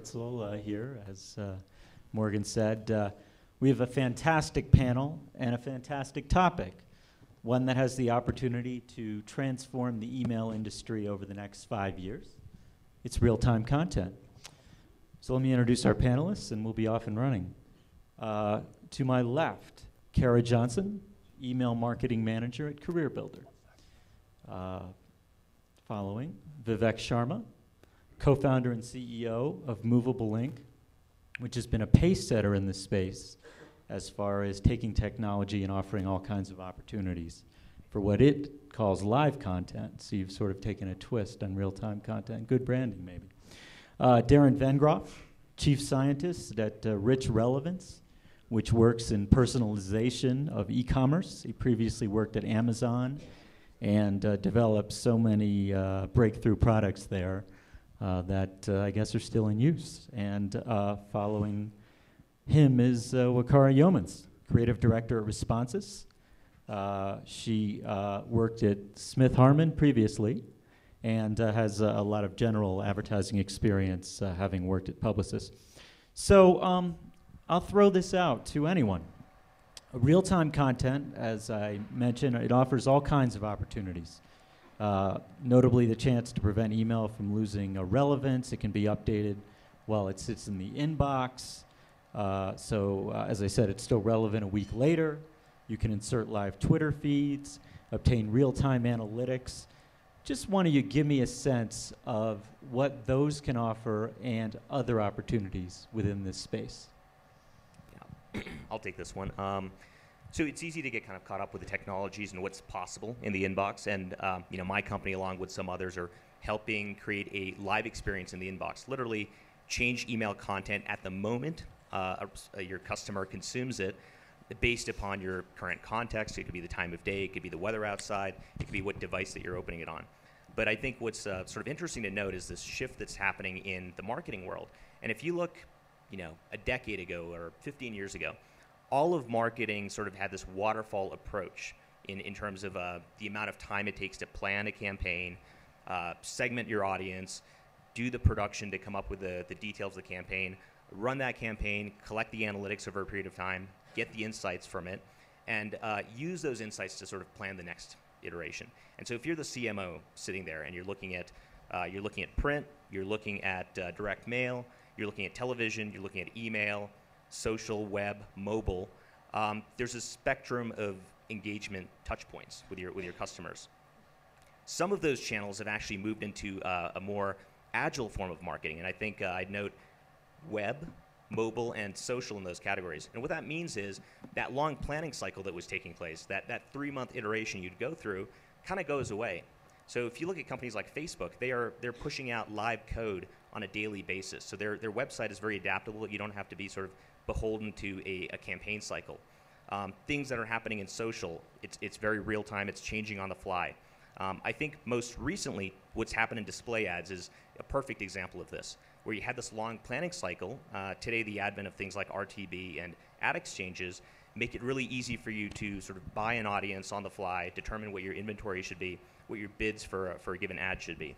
Goetzl here, as Morgan said. We have a fantastic panel and a fantastic topic, one that has the opportunity to transform the email industry over the next 5 years. It's real-time content. So let me introduce our panelists, and we'll be off and running. To my left, Kara Johnson, Email Marketing Manager at CareerBuilder. Following, Vivek Sharma, co-founder and CEO of Movable Inc., which has been a pace setter in this space as far as taking technology and offering all kinds of opportunities for what it calls live content. So you've sort of taken a twist on real-time content. Good branding, maybe. Darren Vengroff, Chief Scientist at RichRelevance, which works in personalization of e-commerce. He previously worked at Amazon and developed so many breakthrough products there that I guess are still in use. And following him is Wacarra Yeomans, Creative Director at Responsys. She worked at Smith Harmon previously and has a lot of general advertising experience, having worked at Publicis. So I'll throw this out to anyone. Real-time content, as I mentioned, it offers all kinds of opportunities. Notably the chance to prevent email from losing relevance. It can be updated while it sits in the inbox. As I said, it's still relevant a week later. You can insert live Twitter feeds, obtain real-time analytics. Just one of you give me a sense of what those can offer and other opportunities within this space. Yeah, I'll take this one. So it's easy to get kind of caught up with the technologies and what's possible in the inbox. And my company, along with some others, are helping create a live experience in the inbox. Literally change email content at the moment your customer consumes it based upon your current context. It could be the time of day, it could be the weather outside, it could be what device that you're opening it on. But I think what's sort of interesting to note is this shift that's happening in the marketing world. And if you look, a decade ago or 15 years ago, all of marketing sort of had this waterfall approach in terms of the amount of time it takes to plan a campaign, segment your audience, do the production to come up with the details of the campaign, run that campaign, collect the analytics over a period of time, get the insights from it, and use those insights to sort of plan the next iteration. And so if you're the CMO sitting there and you're looking at print, you're looking at direct mail, you're looking at television, you're looking at email, social, web, mobile, there's a spectrum of engagement touch points with your customers. Some of those channels have actually moved into a more agile form of marketing, and I think I'd note web, mobile, and social in those categories. And what that means is that long planning cycle that was taking place, that 3-month iteration you'd go through, kind of goes away. So if you look at companies like Facebook, they're pushing out live code on a daily basis. So their website is very adaptable. You don't have to be sort of beholden to a campaign cycle. Things that are happening in social, it's very real time. It's changing on the fly. I think most recently, what's happened in display ads is a perfect example of this, where you had this long planning cycle. Today, the advent of things like RTB and ad exchanges make it really easy for you to sort of buy an audience on the fly, determine what your inventory should be, what your bids for a given ad should be.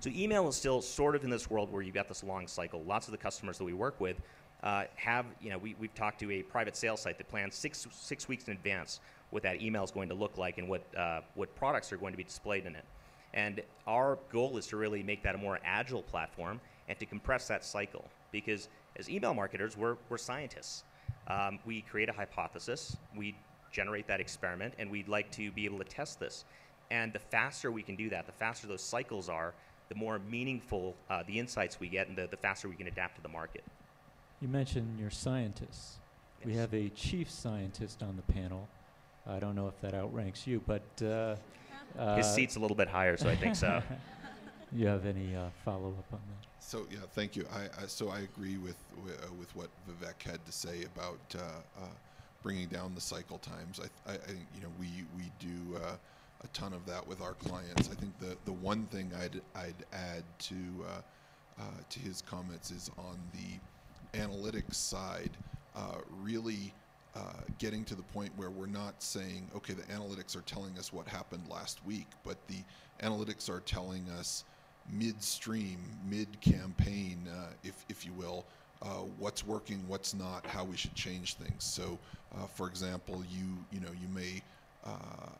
So email is still sort of in this world where you've got this long cycle. Lots of the customers that we work with we've talked to a private sales site that plans six weeks in advance what that email is going to look like and what products are going to be displayed in it. And our goal is to really make that a more agile platform and to compress that cycle. Because as email marketers, we're scientists. We create a hypothesis, we generate that experiment, and we'd like to be able to test this. And the faster we can do that, the faster those cycles are, the more meaningful the insights we get, and the faster we can adapt to the market. You mentioned your scientists. Yes. We have a chief scientist on the panel. I don't know if that outranks you, but his seat's a little bit higher, so I think so. You have any follow-up on that? So yeah, thank you. I agree with what Vivek had to say about bringing down the cycle times. I think we do a ton of that with our clients. I think the one thing I'd add to his comments is on the analytics side, really getting to the point where we're not saying, okay, the analytics are telling us what happened last week, but the analytics are telling us midstream, mid-campaign, what's working, what's not, how we should change things. So, for example, you may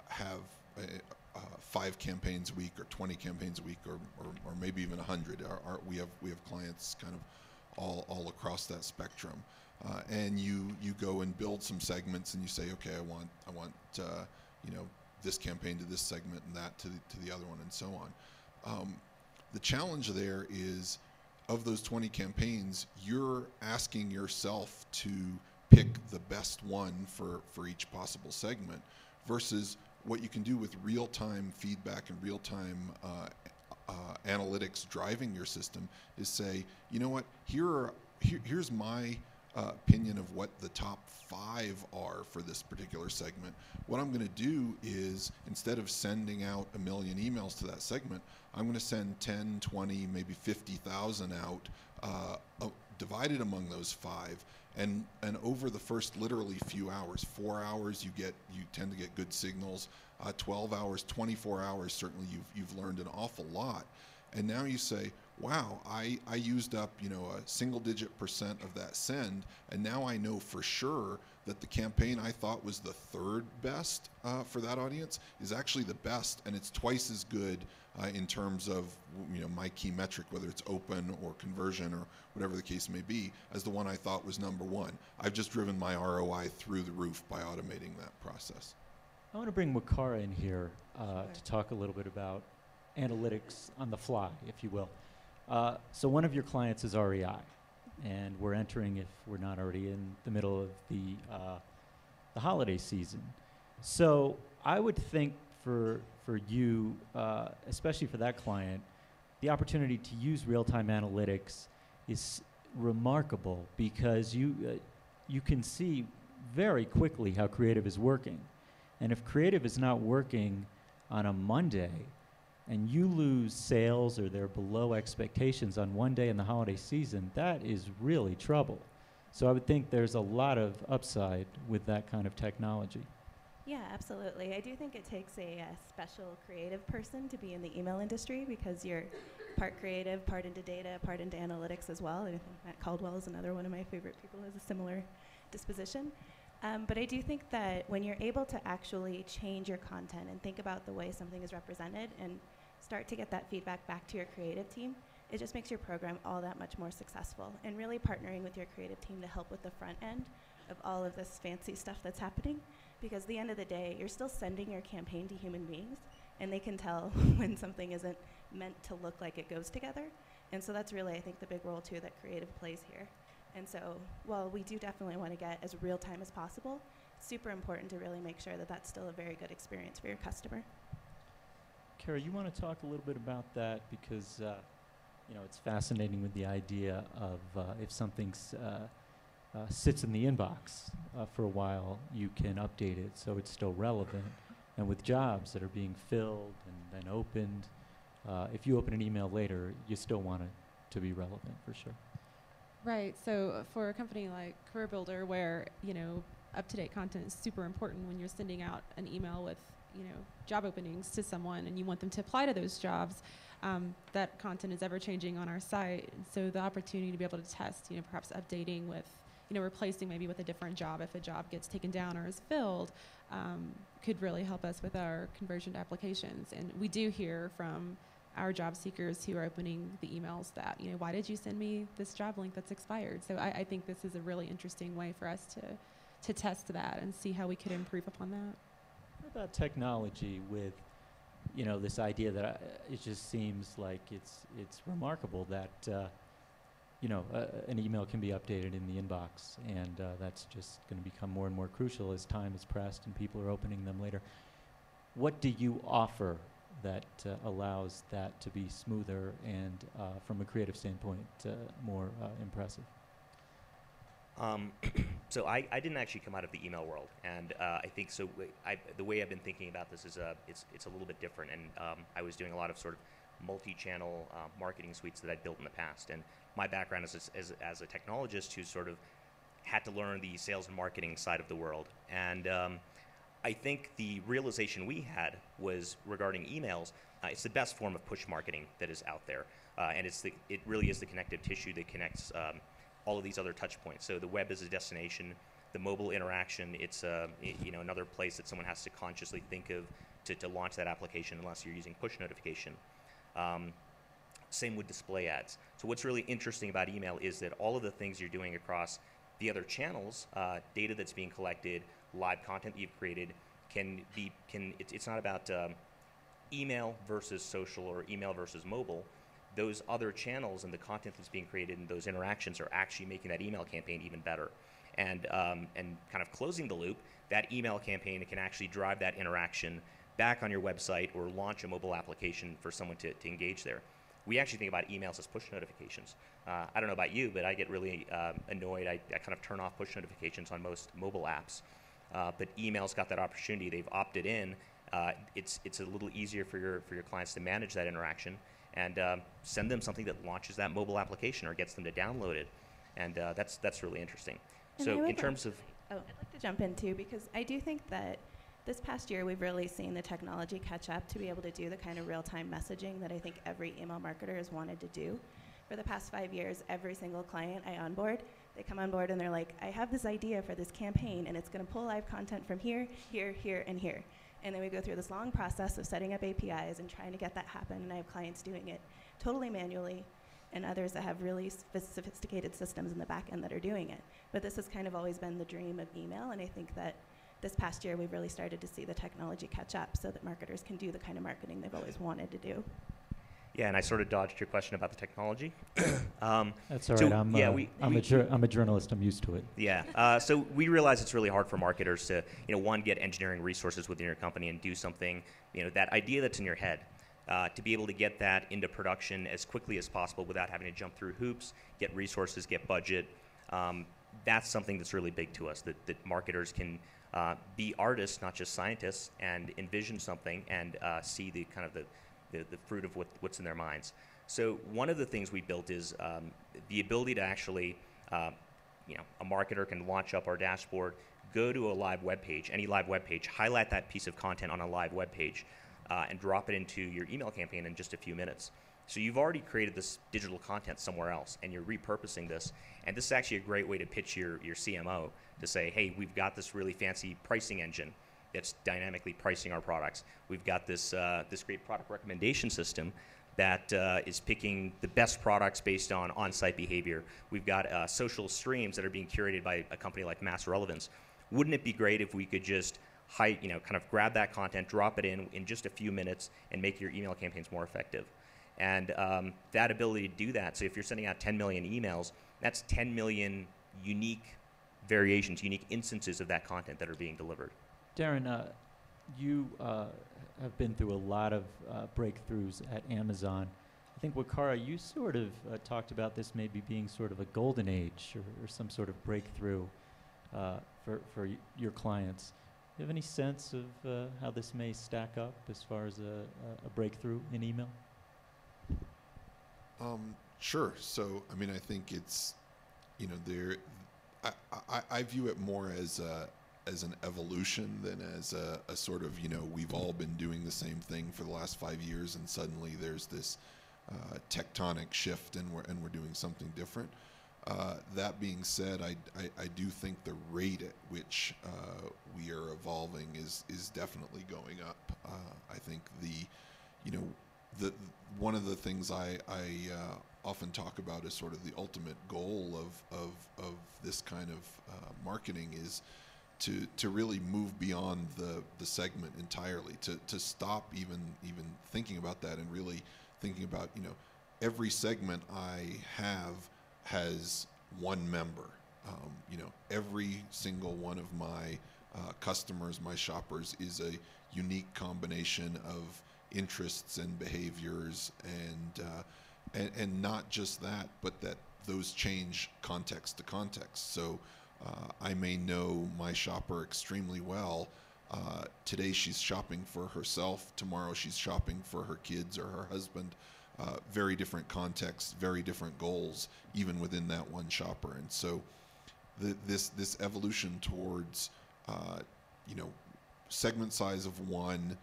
have 5 campaigns a week, or 20 campaigns a week, or maybe even 100. We have clients kind of all across that spectrum, and you go and build some segments, and you say, okay, I want this campaign to this segment, and that to the other one, and so on. The challenge there is, of those 20 campaigns, you're asking yourself to pick the best one for each possible segment, versus what you can do with real-time feedback and real-time analytics driving your system is say, you know what, here's my opinion of what the top 5 are for this particular segment. What I'm going to do is, instead of sending out 1 million emails to that segment, I'm going to send 10, 20, maybe 50,000 out, divided among those 5. And over the first literally few hours, 4 hours, you tend to get good signals. 12 hours, 24 hours, certainly you've learned an awful lot. And now you say, wow, I used up a single-digit % of that send, and now I know for sure that the campaign I thought was the 3rd best for that audience is actually the best, and it's twice as good in terms of my key metric, whether it's open or conversion or whatever the case may be, as the one I thought was number 1. I've just driven my ROI through the roof by automating that process. I want to bring Wacarra in here to talk a little bit about analytics on the fly, if you will. So one of your clients is REI, and we're entering, if we're not already in the middle of the holiday season. So I would think for you, especially for that client, the opportunity to use real-time analytics is remarkable, because you can see very quickly how creative is working. And if creative is not working on a Monday, and you lose sales or they're below expectations on one day in the holiday season, that is really trouble. So I would think there's a lot of upside with that kind of technology. Yeah, absolutely. I do think it takes a special creative person to be in the email industry, because you're part creative, part into data, part into analytics as well. And I think Matt Caldwell is another one of my favorite people who has a similar disposition. But I do think that when you're able to actually change your content and think about the way something is represented and start to get that feedback back to your creative team, it just makes your program all that much more successful. And really partnering with your creative team to help with the front end of all of this fancy stuff that's happening, because at the end of the day, you're still sending your campaign to human beings, and they can tell when something isn't meant to look like it goes together. And so that's really, I think, the big role too that creative plays here. And so while we do definitely want to get as real time as possible, it's super important to really make sure that that's still a very good experience for your customer. Kara, you want to talk a little bit about that, because it's fascinating with the idea of if something sits in the inbox for a while, you can update it so it's still relevant. And with jobs that are being filled and then opened, if you open an email later, you still want it to be relevant for sure. Right. So for a company like Career Builder, where up-to-date content is super important when you're sending out an email with job openings to someone and you want them to apply to those jobs, that content is ever changing on our site. So the opportunity to be able to test, perhaps updating with, replacing maybe with a different job if a job gets taken down or is filled, could really help us with our conversion to applications. And we do hear from our job seekers who are opening the emails that, why did you send me this job link that's expired? So I think this is a really interesting way for us to test that and see how we could improve upon that. What about technology with, this idea that it just seems like it's remarkable that, an email can be updated in the inbox, and that's just going to become more and more crucial as time is pressed and people are opening them later. What do you offer that allows that to be smoother and, from a creative standpoint, more impressive? So I didn't actually come out of the email world, and I think so. The way I've been thinking about this is it's a little bit different, and I was doing a lot of sort of multi-channel marketing suites that I'd built in the past, and my background is as a technologist who sort of had to learn the sales and marketing side of the world, and I think the realization we had was regarding emails. It's the best form of push marketing that is out there, and it really is the connective tissue that connects all of these other touch points. So the web is a destination. The mobile interaction, it's another place that someone has to consciously think of to launch that application unless you're using push notification. Same with display ads. So what's really interesting about email is that all of the things you're doing across the other channels, data that's being collected, live content that you've created, it's not about email versus social or email versus mobile. Those other channels and the content that's being created and those interactions are actually making that email campaign even better. And kind of closing the loop, that email campaign can actually drive that interaction back on your website or launch a mobile application for someone to engage there. We actually think about emails as push notifications. I don't know about you, but I get really annoyed. I kind of turn off push notifications on most mobile apps. But email's got that opportunity. They've opted in. It's a little easier for your clients to manage that interaction and send them something that launches that mobile application or gets them to download it. And that's really interesting. And so in terms of... I'd like to jump in too, because I do think that this past year we've really seen the technology catch up to be able to do the kind of real-time messaging that I think every email marketer has wanted to do. For the past 5 years, every single client I onboard, they come on board and they're like, I have this idea for this campaign and it's going to pull live content from here, here, here, and here. And then we go through this long process of setting up APIs and trying to get that happen, and I have clients doing it totally manually and others that have really sophisticated systems in the back end that are doing it. But this has kind of always been the dream of email, and I think that this past year we've really started to see the technology catch up so that marketers can do the kind of marketing they've always wanted to do. Yeah, and I sort of dodged your question about the technology. That's all so right. I'm a journalist. I'm used to it. Yeah. So we realize it's really hard for marketers to, one, get engineering resources within your company and do something, that idea that's in your head, to be able to get that into production as quickly as possible without having to jump through hoops, get resources, get budget. That's something that's really big to us, that marketers can be artists, not just scientists, and envision something and see the kind of the fruit of what's in their minds. So one of the things we built is the ability to actually, a marketer can launch up our dashboard, go to a live web page, any live web page, highlight that piece of content on a live web page, and drop it into your email campaign in just a few minutes. So you've already created this digital content somewhere else, and you're repurposing this. And this is actually a great way to pitch your CMO to say, hey, we've got this really fancy pricing engine that's dynamically pricing our products. We've got this great product recommendation system that is picking the best products based on on-site behavior. We've got social streams that are being curated by a company like Relevance. Wouldn't it be great if we could just kind of grab that content, drop it in just a few minutes, and make your email campaigns more effective? And that ability to do that, so if you're sending out 10 million emails, that's 10 million unique variations, unique instances of that content that are being delivered. Darren, you have been through a lot of breakthroughs at Amazon. I think Wacarra, you sort of talked about this maybe being sort of a golden age or some sort of breakthrough for your clients. Do you have any sense of how this may stack up as far as a breakthrough in email? Sure. So, I mean, I think it's, I view it more as an evolution than as a sort of, we've all been doing the same thing for the last 5 years, and suddenly there's this tectonic shift, and we're doing something different. That being said, I do think the rate at which we are evolving is definitely going up. I think one of the things I often talk about as sort of the ultimate goal of this kind of marketing is to really move beyond the segment entirely, to stop even thinking about that and really thinking about, every segment I have has one member. Every single one of my customers, my shoppers, is a unique combination of interests and behaviors, and not just that, but that those change context to context. So I may know my shopper extremely well. Today she's shopping for herself. Tomorrow she's shopping for her kids or her husband. Very different contexts, very different goals, even within that one shopper. And so this evolution towards segment size of one,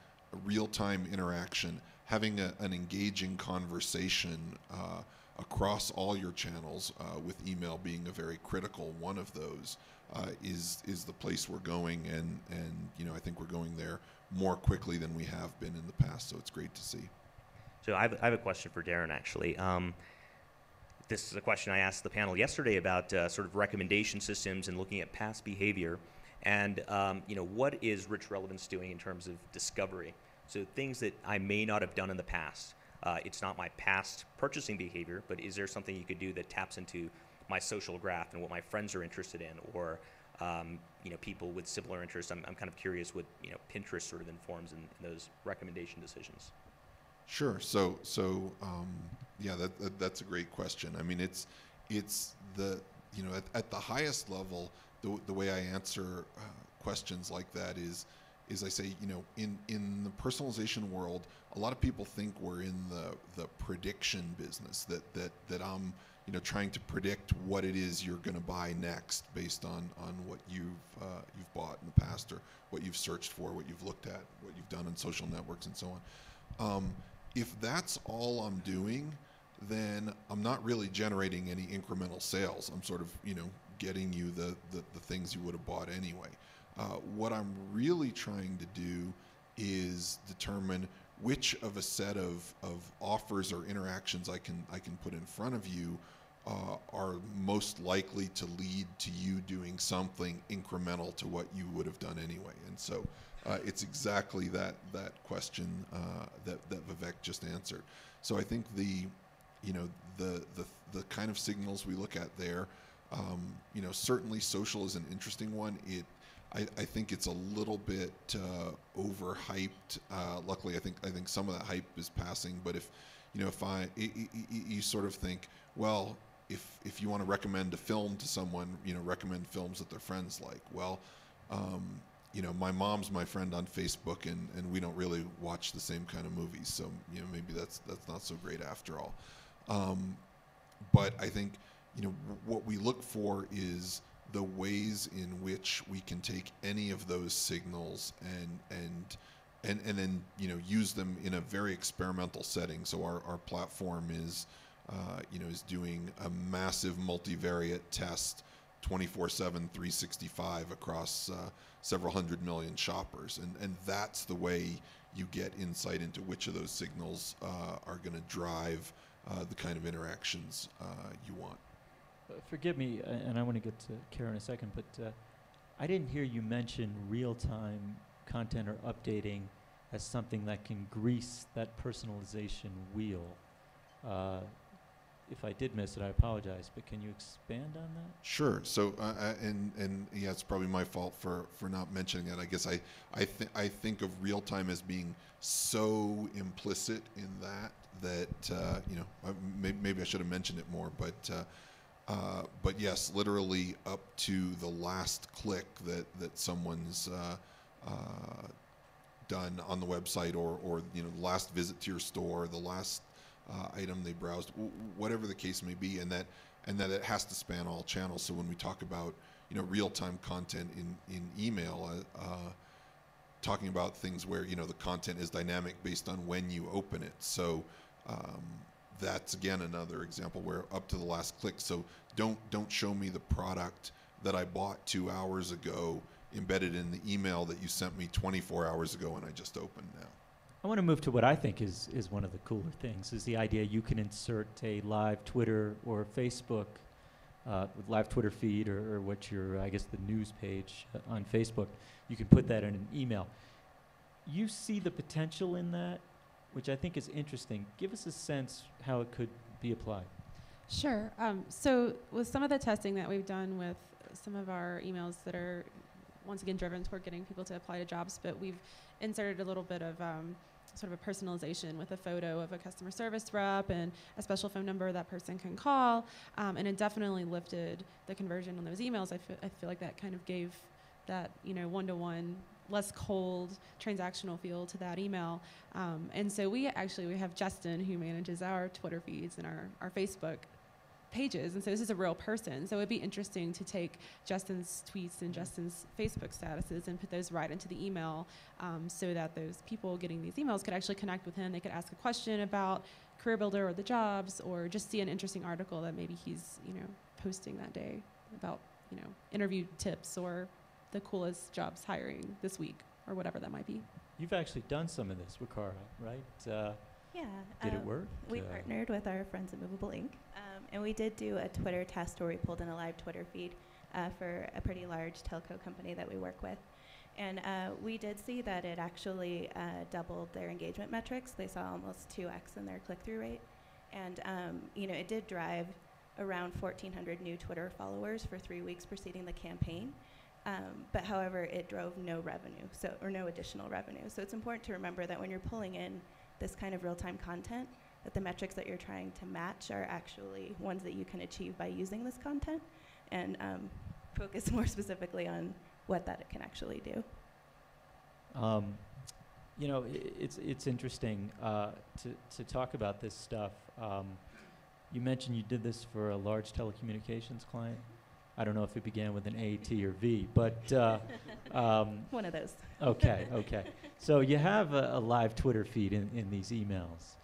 real-time interaction, having an engaging conversation across all your channels, with email being a very critical one of those, is the place we're going, and I think we're going there more quickly than we have been in the past. So it's great to see. So I have a question for Darren, actually. This is a question I asked the panel yesterday about sort of recommendation systems and looking at past behavior, and what is RichRelevance doing in terms of discovery? So things that I may not have done in the past. It's not my past purchasing behavior, but is there something you could do that taps into my social graph and what my friends are interested in, or people with similar interests? I'm kind of curious what Pinterest sort of informs in those recommendation decisions. Sure. So yeah, that's a great question. I mean, it's the at the highest level, the way I answer questions like that is I say, in the personalization world, a lot of people think we're in the prediction business, that I'm trying to predict what it is you're going to buy next based on what you've bought in the past, or what you've searched for, what you've looked at, what you've done on social networks and so on. If that's all I'm doing, then I'm not really generating any incremental sales. I'm sort of getting you the things you would have bought anyway. What I'm really trying to do is determine which of a set of offers or interactions I can put in front of you are most likely to lead to you doing something incremental to what you would have done anyway. And so it's exactly that question that Vivek just answered. So I think the kind of signals we look at there, certainly social is an interesting one. I think it's a little bit overhyped. Luckily, I think some of that hype is passing. But if you sort of think, well, if you want to recommend a film to someone, recommend films that their friends like. Well, my mom's my friend on Facebook, and we don't really watch the same kind of movies. So maybe that's not so great after all. But I think what we look for is the ways in which we can take any of those signals and then use them in a very experimental setting. So our platform is doing a massive multivariate test 24/7, 365 across several hundred million shoppers, and that's the way you get insight into which of those signals are going to drive the kind of interactions you want. Forgive me, and I want to get to Kara in a second, but I didn't hear you mention real-time content or updating as something that can grease that personalization wheel. If I did miss it, I apologize, but can you expand on that? Sure. So, and yeah, it's probably my fault for not mentioning it. I guess I think of real time as being so implicit in that maybe I should have mentioned it more, but yes, literally up to the last click that someone's done on the website, or the last visit to your store, the last item they browsed, whatever the case may be, and that it has to span all channels. So when we talk about real-time content in email, talking about things where the content is dynamic based on when you open it. So that's again another example where up to the last click. So don't show me the product that I bought 2 hours ago embedded in the email that you sent me 24 hours ago and I just opened now. I want to move to what I think is one of the cooler things, is the idea you can insert a live Twitter or Facebook, live Twitter feed, or what your, I guess, the news page on Facebook. You can put that in an email. You see the potential in that, which I think is interesting. Give us a sense how it could be applied. Sure. So with some of the testing that we've done with some of our emails that are, once again, driven toward getting people to apply to jobs, but we've inserted a little bit of sort of a personalization with a photo of a customer service rep and a special phone number that person can call, and it definitely lifted the conversion on those emails. I feel like that kind of gave that one-to-one, less cold transactional feel to that email. And so we have Justin, who manages our Twitter feeds and our Facebook pages, and so this is a real person. So it'd be interesting to take Justin's tweets and Justin's Facebook statuses and put those right into the email, so that those people getting these emails could actually connect with him. They could ask a question about Career Builder or the jobs, or just see an interesting article that maybe he's, posting that day about, interview tips or the coolest jobs hiring this week or whatever that might be. You've actually done some of this, Wacarra, right? Yeah. Did it work? We partnered with our friends at Movable Inc. And we did do a Twitter test where we pulled in a live Twitter feed for a pretty large telco company that we work with. And we did see that it actually doubled their engagement metrics. They saw almost 2x in their click-through rate. And it did drive around 1,400 new Twitter followers for 3 weeks preceding the campaign. But however, it drove no revenue, or no additional revenue. So it's important to remember that when you're pulling in this kind of real-time content, that the metrics that you're trying to match are actually ones that you can achieve by using this content, and focus more specifically on what that it can actually do. It's interesting to talk about this stuff. You mentioned you did this for a large telecommunications client. I don't know if it began with an A, T, or V, but one of those. Okay. So you have a live Twitter feed in these emails.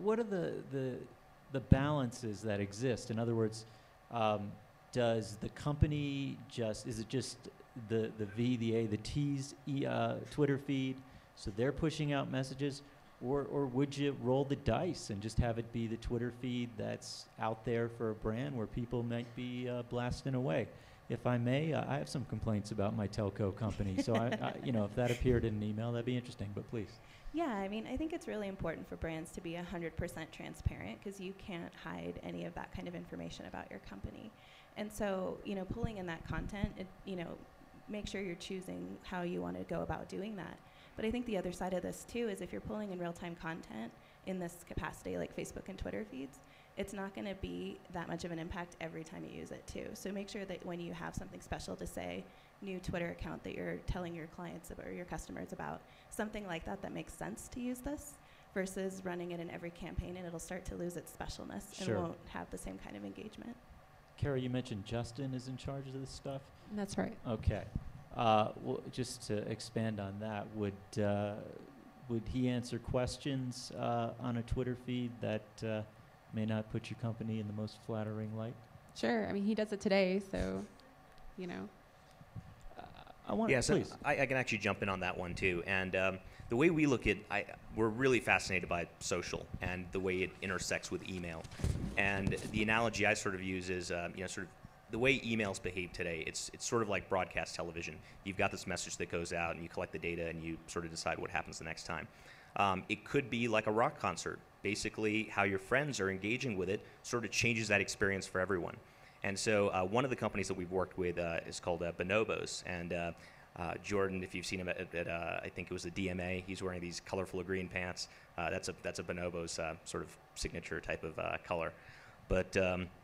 What are the balances that exist? In other words, does the company is it just the V, the A, the T's Twitter feed, so they're pushing out messages? Or would you roll the dice and just have it be the Twitter feed that's out there for a brand where people might be blasting away? If I may, I have some complaints about my telco company, so if that appeared in an email, that'd be interesting, but please. Yeah, I think it's really important for brands to be 100% transparent, because you can't hide any of that kind of information about your company. And so, pulling in that content, make sure you're choosing how you want to go about doing that. But I think the other side of this, too, is if you're pulling in real-time content in this capacity, like Facebook and Twitter feeds, it's not going to be that much of an impact every time you use it, too. So make sure that when you have something special to say, new Twitter account that you're telling your clients about, or your customers about, something like that makes sense to use this, versus running it in every campaign, and it'll start to lose its specialness and won't have the same kind of engagement. Carrie, you mentioned Justin is in charge of this stuff? That's right. Okay. Well, just to expand on that, would he answer questions on a Twitter feed that may not put your company in the most flattering light? Sure. He does it today, so, I want please. I can actually jump in on that one too. And the way we look at, we're really fascinated by social and the way it intersects with email. And the analogy I sort of use is, the way emails behave today, it's sort of like broadcast television. You've got this message that goes out, and you collect the data, and you sort of decide what happens the next time. It could be like a rock concert. Basically, how your friends are engaging with it sort of changes that experience for everyone. And so one of the companies that we've worked with is called Bonobos. And Jordan, if you've seen him at I think it was the DMA, he's wearing these colorful green pants. That's a Bonobos sort of signature type of color. But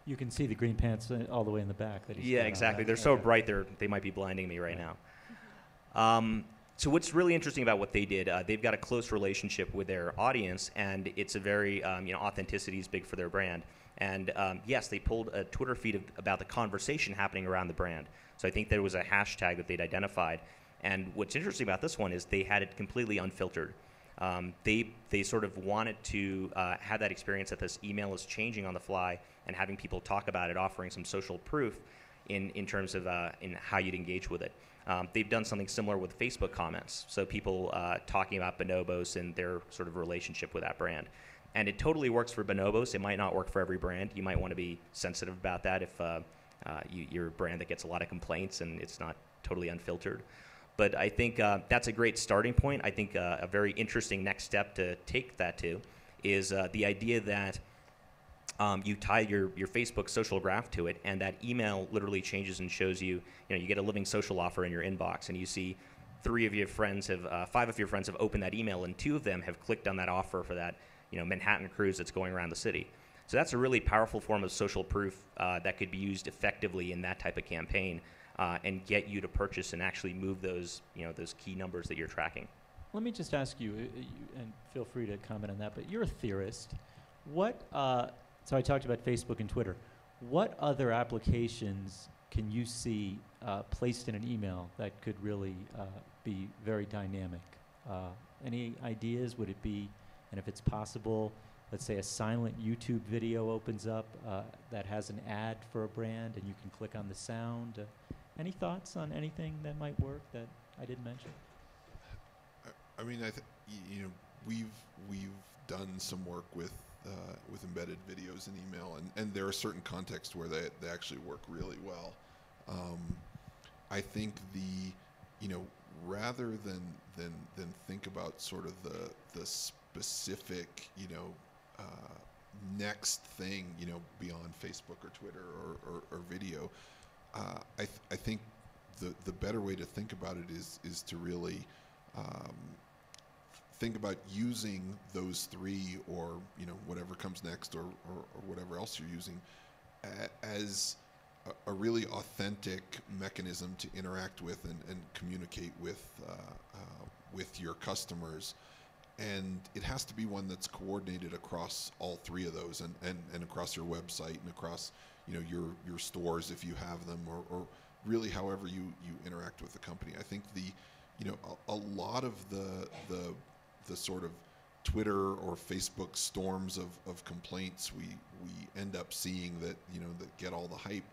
you can see the green pants all the way in the back. That he's exactly. They're so bright, they might be blinding me right now. So what's really interesting about what they did, they've got a close relationship with their audience, and it's a very, authenticity is big for their brand. And yes, they pulled a Twitter feed about the conversation happening around the brand. So I think there was a hashtag that they'd identified. And what's interesting about this one is they had it completely unfiltered. They sort of wanted to have that experience that this email is changing on the fly and having people talk about it, offering some social proof in terms of in how you'd engage with it. They've done something similar with Facebook comments, so people talking about Bonobos and their sort of relationship with that brand. And it totally works for Bonobos. It might not work for every brand. You might want to be sensitive about that if you're a brand that gets a lot of complaints and it's not totally unfiltered. But I think that's a great starting point. I think a very interesting next step to take that to is the idea that you tie your Facebook social graph to it, and that email literally changes and shows you, you get a living social offer in your inbox, and you see 5 of your friends have opened that email, and 2 of them have clicked on that offer for that, Manhattan cruise that's going around the city. So that's a really powerful form of social proof that could be used effectively in that type of campaign. And get you to purchase and actually move those, those key numbers that you're tracking. Let me just ask you, and feel free to comment on that, but you're a theorist. What, so I talked about Facebook and Twitter. What other applications can you see placed in an email that could really be very dynamic? Any ideas? Would it be, and if it's possible, let's say a silent YouTube video opens up that has an ad for a brand and you can click on the sound. Any thoughts on anything that might work that I didn't mention? I mean, you know, we've done some work with embedded videos in email, and there are certain contexts where they actually work really well. I think you know, rather than think about sort of the specific, you know, next thing, you know, beyond Facebook or Twitter or video, I think the better way to think about it is to really think about using those three, or you know, whatever comes next, or whatever else you're using, as a really authentic mechanism to interact with and communicate with your customers. And it has to be one that's coordinated across all three of those, and across your website, and across, you know, your stores if you have them, or really however you interact with the company. I think you know, a lot of the sort of Twitter or Facebook storms of complaints we end up seeing that, you know, that get all the hype,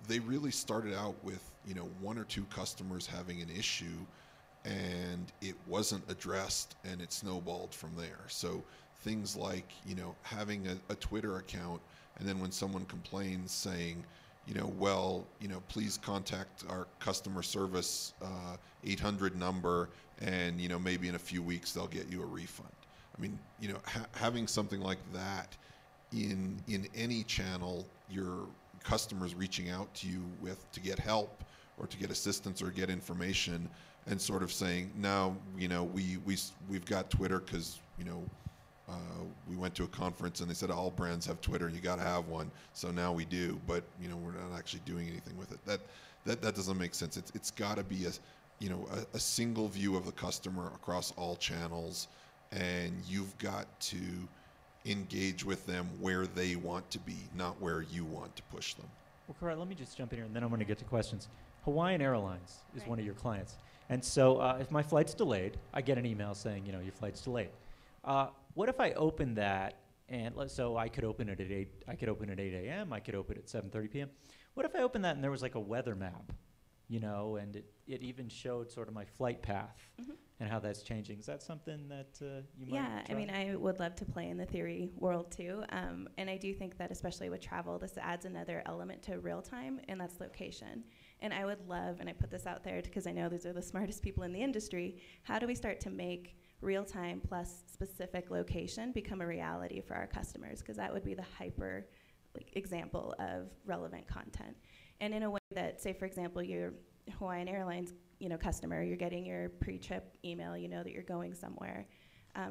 they really started out with, you know, one or two customers having an issue, and it wasn't addressed, and it snowballed from there. So things like, you know, having a Twitter account, and then when someone complains, saying, you know, well, you know, please contact our customer service 800 number, and, you know, maybe in a few weeks they'll get you a refund. I mean, you know, having something like that in any channel, your customers reaching out to you to get help, or to get assistance, or get information, and sort of saying, no, you know, we've got Twitter because, you know, we went to a conference and they said all brands have Twitter, you got to have one, so now we do, but, you know, we're not actually doing anything with it. That doesn't make sense. It's got to be a single view of the customer across all channels, and you've got to engage with them where they want to be, not where you want to push them. Well, correct. Let me just jump in here, and then I'm going to get to questions. Hawaiian Airlines is one of your clients, and so if my flight's delayed, I get an email saying, you know, your flight's delayed. What if I open that, and so I could open it at 8. I could open it at 8 a.m. I could open it at 7:30 p.m. What if I opened that and there was like a weather map, you know, and it even showed sort of my flight path and how that's changing? Is that something that you might try? I mean, I would love to play in the theory world too, and I do think that especially with travel, this adds another element to real time, and that's location. And I would love, and I put this out there because I know these are the smartest people in the industry, how do we start to make real time plus specific location become a reality for our customers? Because that would be the hyper example of relevant content. And in a way that, say for example, your Hawaiian Airlines, you know, customer, you're getting your pre-trip email, you know that you're going somewhere,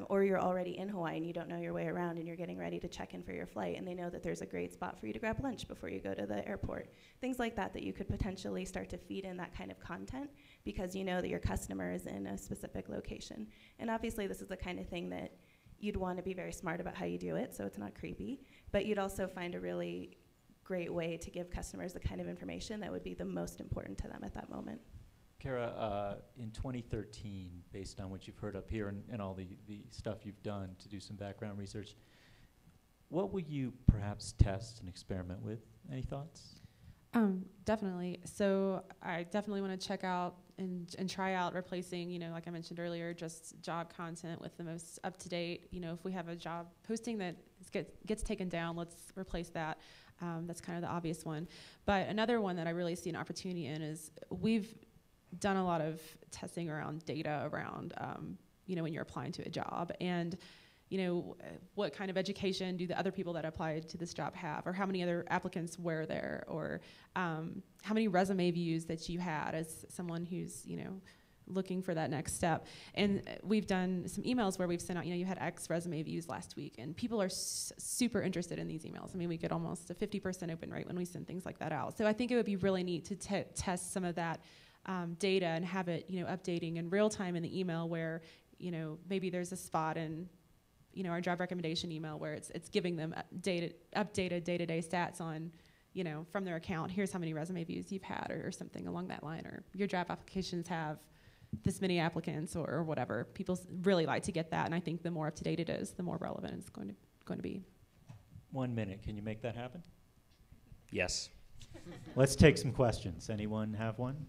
or you're already in Hawaii and you don't know your way around and you're getting ready to check in for your flight, and they know that there's a great spot for you to grab lunch before you go to the airport. Things like that you could potentially start to feed in that kind of content because you know that your customer is in a specific location. And obviously this is the kind of thing that you'd want to be very smart about how you do it so it's not creepy, but you'd also find a really great way to give customers the kind of information that would be the most important to them at that moment. Kara, in 2013, based on what you've heard up here and all the stuff you've done to do some background research, what will you perhaps test and experiment with? Any thoughts? Definitely. So I definitely want to check out and try out replacing, you know, like I mentioned earlier, just job content with the most up-to-date. You know, if we have a job posting that gets taken down, let's replace that. That's kind of the obvious one. But another one that I really see an opportunity in is we've done a lot of testing around data around, you know, when you're applying to a job, and you know, what kind of education do the other people that applied to this job have, or how many other applicants were there, or how many resume views that you had as someone who's, you know, looking for that next step. And we've done some emails where we've sent out, you know, you had X resume views last week, and people are super interested in these emails. I mean, we get almost a 50% open rate when we send things like that out. So I think it would be really neat to test some of that data and have it, you know, updating in real time in the email where, you know, maybe there's a spot in our job recommendation email where it's giving them updated day-to-day stats on, from their account. Here's how many resume views you've had, or something along that line, or your job applications have this many applicants, or whatever. People really like to get that, and I think the more up to date it is, the more relevant it's going to be. 1 minute. Can you make that happen? Yes. Let's take some questions. Anyone have one?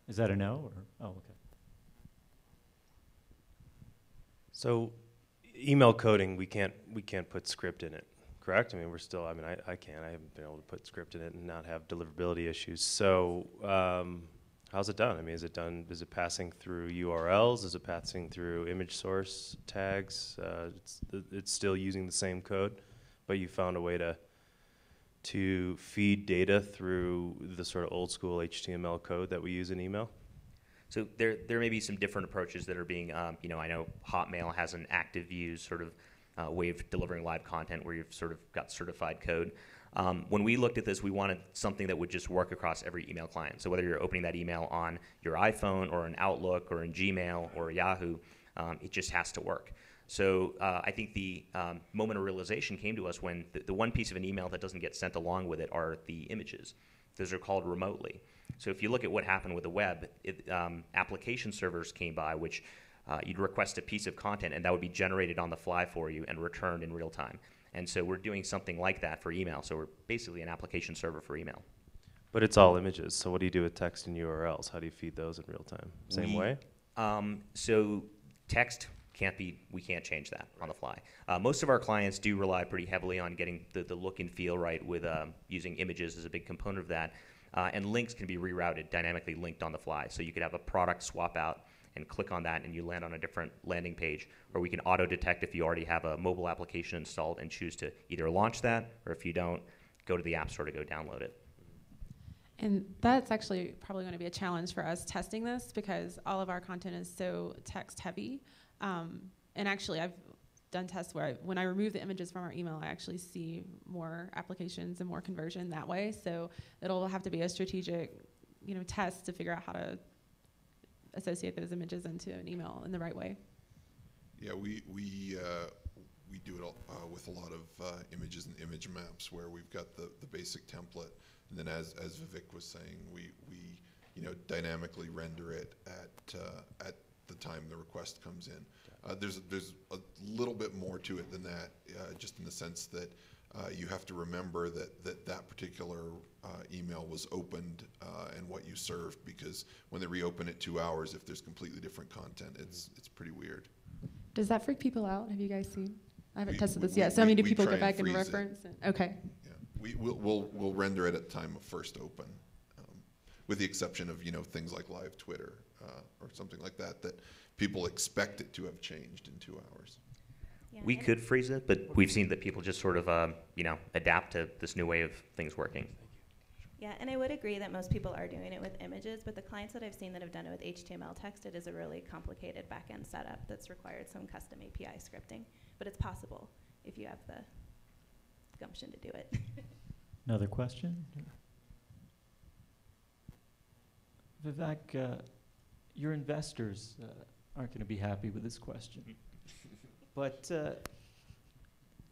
Is that a no? Or oh, okay. So, email coding, we can't put script in it, correct? I mean, we're still. I mean, I can't. I haven't been able to put script in it and not have deliverability issues. So, how's it done? I mean, is it passing through URLs? Is it passing through image source tags? It's still using the same code, but you found a way to feed data through the sort of old school HTML code that we use in email? So there may be some different approaches that are being, I know Hotmail has an active views sort of way of delivering live content where you've sort of got certified code. When we looked at this, we wanted something that would just work across every email client. So whether you're opening that email on your iPhone or an Outlook or in Gmail or Yahoo, it just has to work. So I think the moment of realization came to us when the one piece of an email that doesn't get sent along with it are the images. Those are called remotely. So if you look at what happened with the web, application servers came by, which you'd request a piece of content, and that would be generated on the fly for you and returned in real time. And so we're doing something like that for email. So we're basically an application server for email. But it's all images. So what do you do with text and URLs? How do you feed those in real time? Same way? So text we can't change that on the fly. Most of our clients do rely pretty heavily on getting the look and feel right with using images as a big component of that. And links can be rerouted, dynamically linked on the fly. So you could have a product swap out and click on that and you land on a different landing page, or we can auto-detect if you already have a mobile application installed and choose to either launch that, or if you don't, go to the App Store to go download it. And that's actually probably going to be a challenge for us testing this, because all of our content is so text heavy. And actually, I've done tests where when I remove the images from our email, I actually see more applications and more conversion that way. So it'll have to be a strategic, test to figure out how to associate those images into an email in the right way. Yeah, we do it with a lot of images and image maps where we've got the basic template, and then as Vivek was saying, we dynamically render it at the time the request comes in. There's a little bit more to it than that, just in the sense that you have to remember that particular email was opened and what you served, because when they reopen it 2 hours, if there's completely different content, it's pretty weird. Does that freak people out? Have you guys seen? I haven't tested this yet. So I mean, do people go back and reference? Okay. Yeah, we'll render it at the time of first open, with the exception of things like live Twitter or something like that people expect it to have changed in 2 hours. Yeah, We could freeze it, but we've seen that people just sort of adapt to this new way of things working. Yeah, and I would agree that most people are doing it with images, but the clients that I've seen that have done it with HTML text, it is a really complicated back-end setup that's required some custom API scripting. But it's possible if you have the gumption to do it. Another question? Vivek, your investors aren't going to be happy with this question. But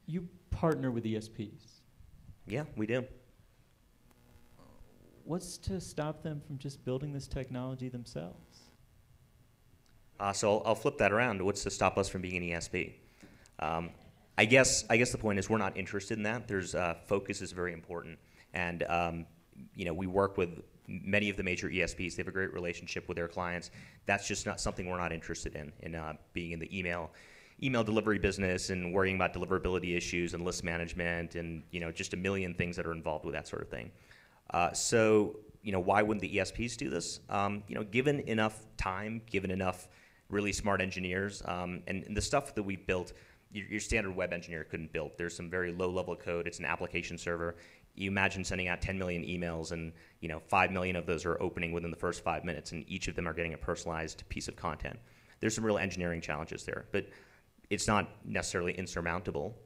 you partner with ESPs. Yeah, we do. What's to stop them from just building this technology themselves? So I'll flip that around. What's to stop us from being an ESP? I guess the point is we're not interested in that. There's focus is very important, and we work with many of the major ESPs. They have a great relationship with their clients. That's just not something we're not interested in being in the email delivery business and worrying about deliverability issues and list management and just a million things that are involved with that sort of thing. So why wouldn't the ESPs do this? Given enough time, given enough really smart engineers, and the stuff that we built, your standard web engineer couldn't build. There's some very low-level code. It's an application server. You imagine sending out 10 million emails, and 5 million of those are opening within the first 5 minutes, and each of them are getting a personalized piece of content. There's some real engineering challenges there, but it's not necessarily insurmountable.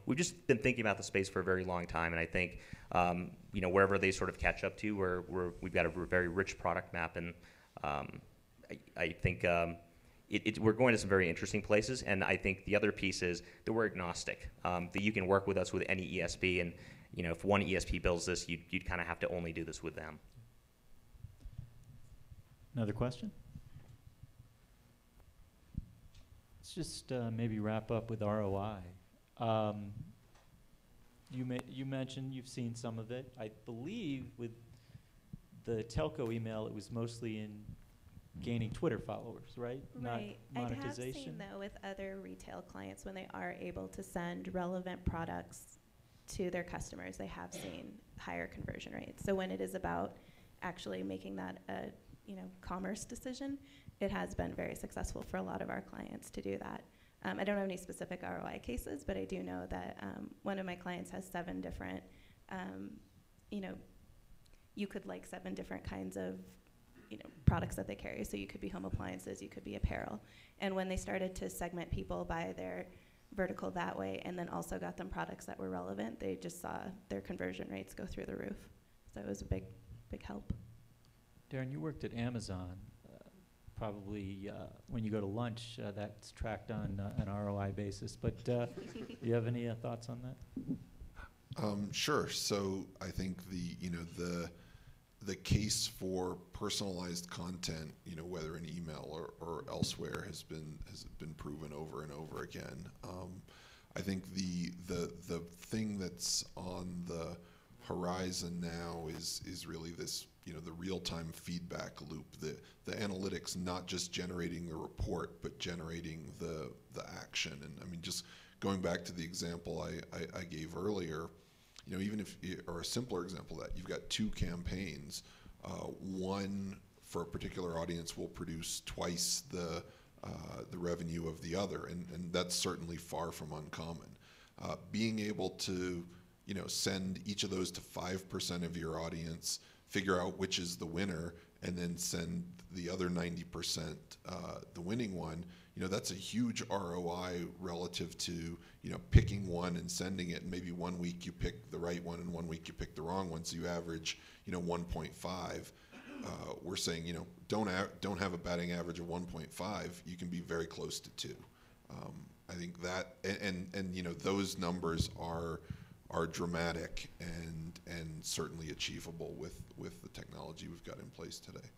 We've just been thinking about the space for a very long time, and I think you know, wherever they sort of catch up to, we've got a very rich product map, and I think we're going to some very interesting places. And I think the other piece is that we're agnostic, that you can work with us with any ESP, and you know, if one ESP builds this, you'd kind of have to only do this with them. Another question? Let's just maybe wrap up with ROI. You mentioned you've seen some of it. I believe with the telco email, it was mostly in gaining Twitter followers, right? Right. Not I have monetization. seen, though, with other retail clients, when they are able to send relevant products to their customers, they have seen higher conversion rates. So when it is about actually making that a commerce decision, it has been very successful for a lot of our clients to do that. I don't have any specific ROI cases, but I do know that one of my clients has 7 different, you could like 7 different kinds of products that they carry. So you could be home appliances, you could be apparel. And when they started to segment people by their vertical that way, and then also got them products that were relevant, they just saw their conversion rates go through the roof. So it was a big help. Darren, you worked at Amazon. Probably when you go to lunch, that's tracked on an ROI basis. But do you have any thoughts on that? Sure. So I think the case for personalized content, whether in email or elsewhere, has been proven over and over again. I think the thing that's on the horizon now is really this, the real-time feedback loop, the analytics, not just generating the report, but generating the action. And I mean, just going back to the example I gave earlier, even if, or a simpler example of that, you've got 2 campaigns. One for a particular audience will produce twice the revenue of the other, and that's certainly far from uncommon. Being able to send each of those to 5% of your audience, figure out which is the winner, and then send the other 90% the winning one, that's a huge ROI relative to picking one and sending it, and maybe one week you pick the right one and one week you pick the wrong one, so you average 1.5. We're saying don't have a batting average of 1.5. You can be very close to 2. I think that and those numbers are dramatic and certainly achievable with the technology we've got in place today.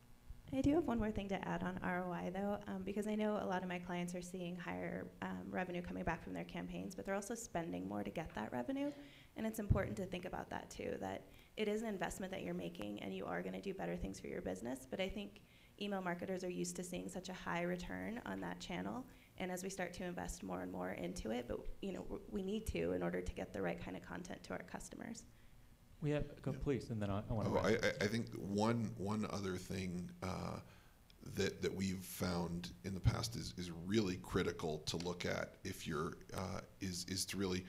I do have one more thing to add on ROI, though, because I know a lot of my clients are seeing higher revenue coming back from their campaigns, but they're also spending more to get that revenue. And it's important to think about that, too, that it is an investment that you're making, and you are going to do better things for your business. But I think email marketers are used to seeing such a high return on that channel. And as we start to invest more and more into it, but we need to in order to get the right kind of content to our customers. We have, please, and then I want to. I think one other thing that we've found in the past is really critical to look at if you're is to really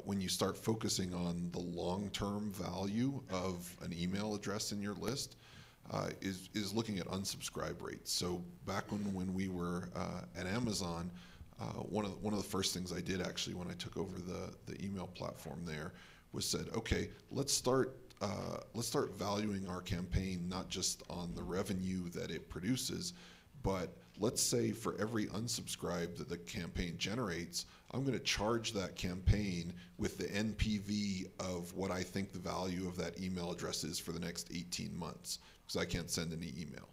when you start focusing on the long-term value of an email address in your list, is looking at unsubscribe rates. So back when we were at Amazon, one of the first things I did actually when I took over the email platform there was said, okay, let's start valuing our campaign not just on the revenue that it produces, but let's say for every unsubscribe that the campaign generates, I'm going to charge that campaign with the NPV of what I think the value of that email address is for the next 18 months, because I can't send any email.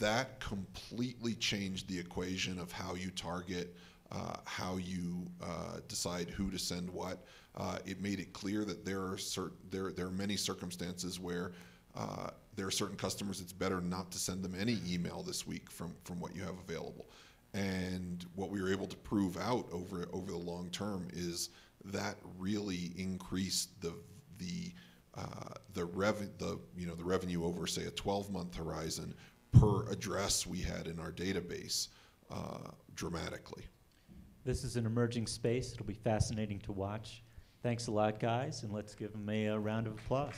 That completely changed the equation of how you target, how you decide who to send what. It made it clear that there are many circumstances where there are certain customers it's better not to send them any email this week from what you have available. And what we were able to prove out over the long term is that really increased the revenue over, say, a 12-month horizon per address we had in our database dramatically. This is an emerging space. It'll be fascinating to watch. Thanks a lot, guys, and let's give them a round of applause.